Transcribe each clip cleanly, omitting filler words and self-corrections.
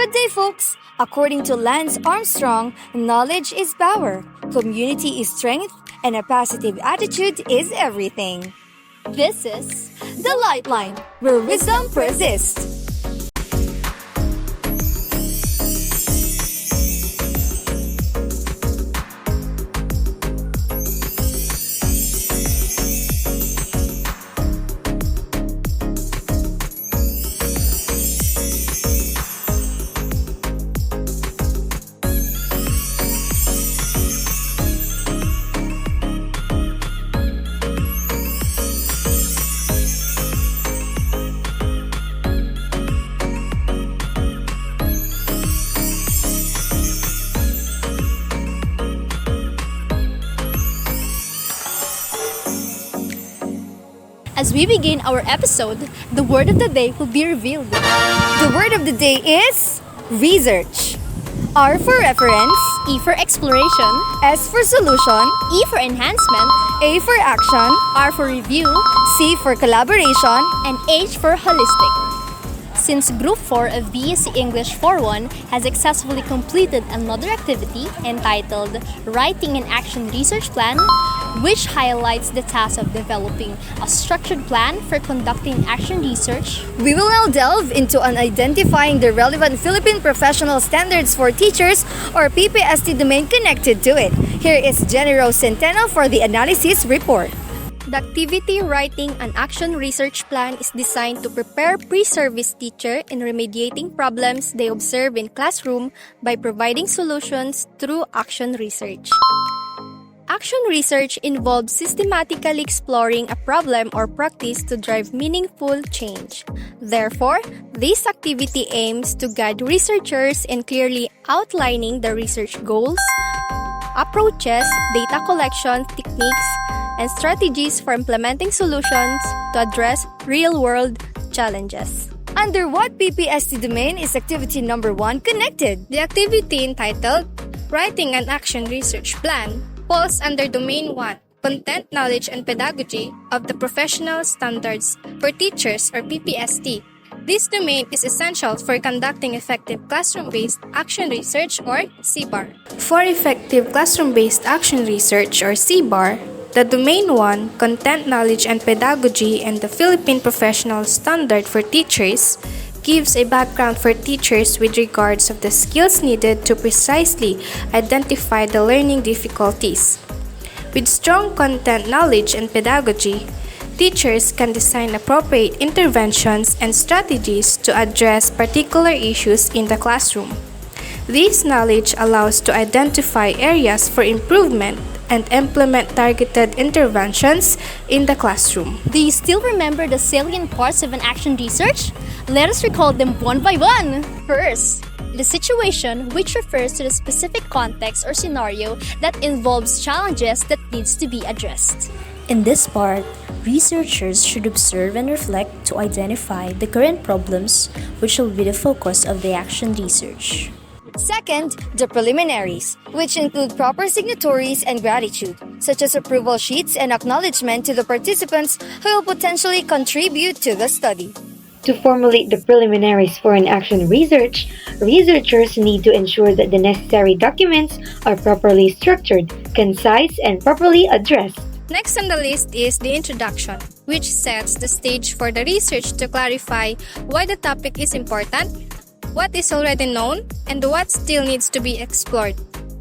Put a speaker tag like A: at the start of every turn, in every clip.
A: Good day, folks! According to Lance Armstrong, knowledge is power, community is strength, and a positive attitude is everything. This is The Light Line, where wisdom persists. As we begin our episode, the word of the day will be revealed. The word of the day is research. R for reference,
B: E for exploration,
A: S for solution,
B: E for enhancement,
A: A for action,
B: R for review,
A: C for collaboration,
B: and H for holistic. Since Group 4 of BSc English 4.1 has successfully completed another activity entitled Writing an Action Research Plan, which highlights the task of developing a structured plan for conducting action research,
A: we will now delve into identifying the relevant Philippine Professional Standards for Teachers or PPST domain connected to it. Here is Jenny Rose Centeno for the analysis report.
B: The activity Writing an Action Research Plan is designed to prepare pre-service teacher in remediating problems they observe in classroom by providing solutions through action research. Action research involves systematically exploring a problem or practice to drive meaningful change. Therefore, this activity aims to guide researchers in clearly outlining the research goals, approaches, data collection techniques, and strategies for implementing solutions to address real-world challenges.
A: Under what PPST domain is activity number 1 connected?
C: The activity entitled Writing an Action Research Plan falls under Domain 1, Content, Knowledge, and Pedagogy of the Professional Standards for Teachers or PPST. This domain is essential for conducting effective classroom-based action research or CBAR. For effective classroom-based action research or CBAR, the Domain 1, Content, Knowledge, and Pedagogy and the Philippine Professional Standard for Teachers gives a background for teachers with regards of the skills needed to precisely identify the learning difficulties. With strong content knowledge and pedagogy, teachers can design appropriate interventions and strategies to address particular issues in the classroom. This knowledge allows to identify areas for improvement and implement targeted interventions in the classroom.
B: Do you still remember the salient parts of an action research? Let us recall them one by one. First, the situation, which refers to the specific context or scenario that involves challenges that needs to be addressed.
D: In this part, researchers should observe and reflect to identify the current problems, which will be the focus of the action research.
A: Second, the preliminaries, which include proper signatories and gratitude, such as approval sheets and acknowledgement to the participants who will potentially contribute to the study.
E: To formulate the preliminaries for an action research, researchers need to ensure that the necessary documents are properly structured, concise, and properly addressed.
C: Next on the list is the introduction, which sets the stage for the research to clarify why the topic is important, what is already known, and what still needs to be explored.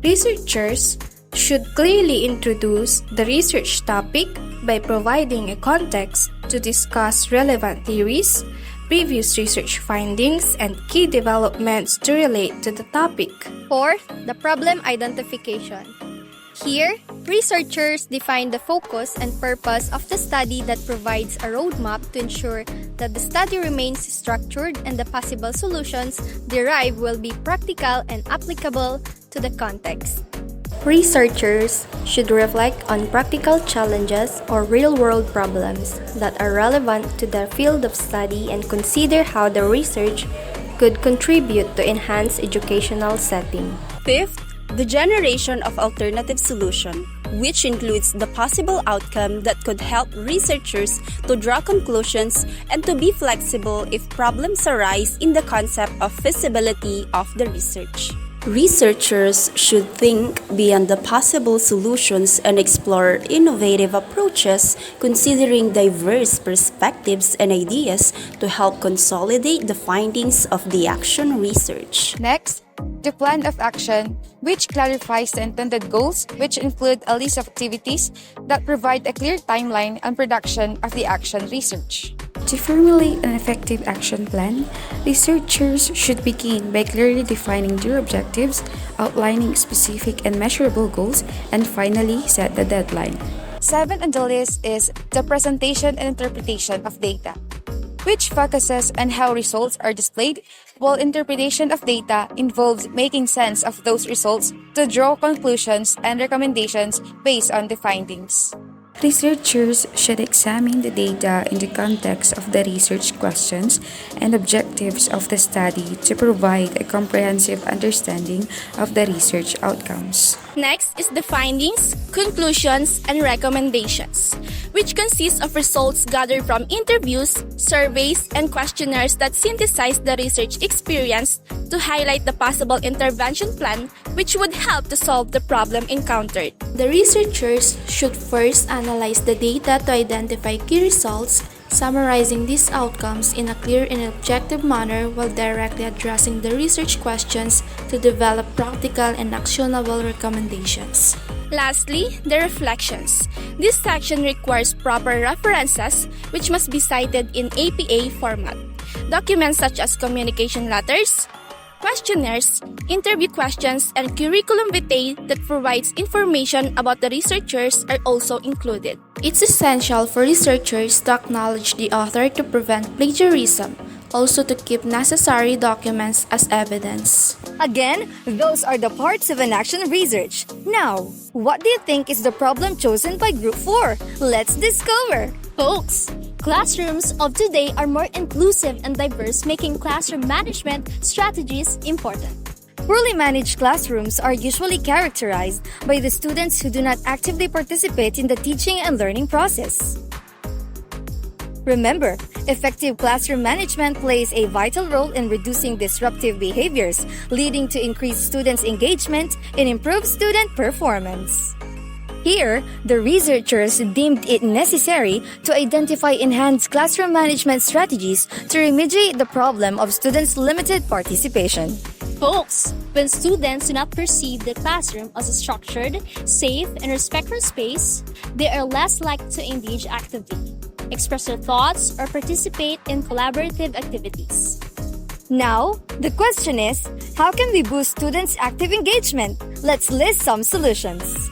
C: Researchers should clearly introduce the research topic by providing a context to discuss relevant theories, previous research findings, and key developments to relate to the topic.
B: Fourth, the problem identification. Here, researchers define the focus and purpose of the study that provides a roadmap to ensure that the study remains structured and the possible solutions derived will be practical and applicable to the context.
F: Researchers should reflect on practical challenges or real-world problems that are relevant to their field of study and consider how the research could contribute to enhance educational setting.
G: Fifth, the generation of alternative solution. which includes the possible outcome that could help researchers to draw conclusions and to be flexible if problems arise in the concept of feasibility of the research. Researchers should think beyond the possible solutions and explore innovative approaches, considering diverse perspectives and ideas to help consolidate the findings of the action research.
H: Next, the plan of action, which clarifies the intended goals, which include a list of activities that provide a clear timeline and production of the action research.
I: To formulate an effective action plan, researchers should begin by clearly defining their objectives, outlining specific and measurable goals, and finally set the deadline.
H: 7 on the list is the presentation and interpretation of data, which focuses on how results are displayed, while interpretation of data involves making sense of those results to draw conclusions and recommendations based on the findings.
I: Researchers should examine the data in the context of the research questions and objectives of the study to provide a comprehensive understanding of the research outcomes.
C: Next is the findings, conclusions, and recommendations, which consists of results gathered from interviews, surveys, and questionnaires that synthesize the research experience to highlight the possible intervention plan which would help to solve the problem encountered.
F: The researchers should first analyze the data to identify key results, summarizing these outcomes in a clear and objective manner while directly addressing the research questions to develop practical and actionable recommendations.
C: Lastly, the reflections. This section requires proper references which must be cited in APA format. Documents such as communication letters, questionnaires, interview questions, and curriculum vitae that provides information about the researchers are also included.
F: It's essential for researchers to acknowledge the author to prevent plagiarism, also to keep necessary documents as evidence.
A: Again, those are the parts of an action research. Now, what do you think is the problem chosen by Group 4? Let's discover!
B: Folks, classrooms of today are more inclusive and diverse, making classroom management strategies important.
A: Poorly managed classrooms are usually characterized by the students who do not actively participate in the teaching and learning process. Remember, effective classroom management plays a vital role in reducing disruptive behaviors, leading to increased students' engagement and improved student performance. Here, the researchers deemed it necessary to identify enhanced classroom management strategies to remediate the problem of students' limited participation.
B: Folks, when students do not perceive the classroom as a structured, safe, and respectful space, they are less likely to engage actively, express their thoughts, or participate in collaborative activities.
A: Now, the question is, how can we boost students' active engagement? Let's list some solutions.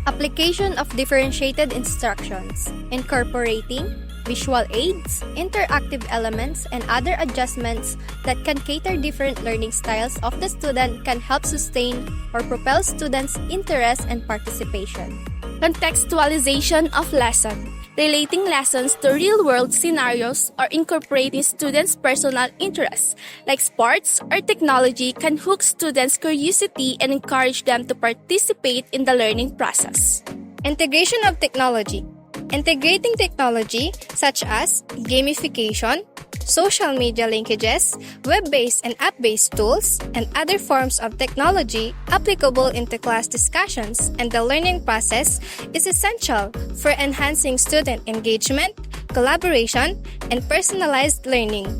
B: Application of differentiated instructions, incorporating visual aids, interactive elements, and other adjustments that can cater different learning styles of the student can help sustain or propel students' interest and participation.
C: Contextualization of lesson. Relating lessons to real-world scenarios or incorporating students' personal interests, like sports or technology, can hook students' curiosity and encourage them to participate in the learning process. Integration of technology. Integrating technology such as gamification, social media linkages, web-based and app-based tools, and other forms of technology applicable into class discussions and the learning process is essential for enhancing student engagement, collaboration, and personalized learning.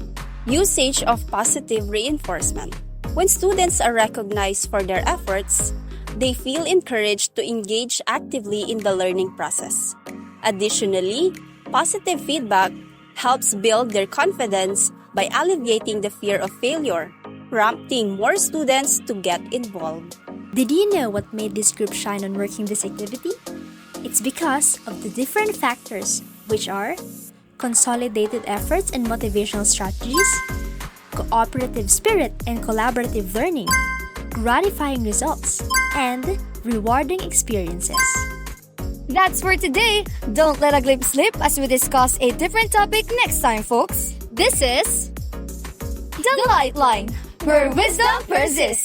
G: Usage of positive reinforcement. When students are recognized for their efforts, they feel encouraged to engage actively in the learning process. Additionally, positive feedback helps build their confidence by alleviating the fear of failure, prompting more students to get involved.
D: Did you know what made this group shine on working this activity? It's because of the different factors, which are consolidated efforts and motivational strategies, cooperative spirit and collaborative learning, gratifying results, and rewarding experiences.
A: That's for today. Don't let a glimpse slip as we discuss a different topic next time, folks.
B: This is
A: The Light Line, where wisdom persists.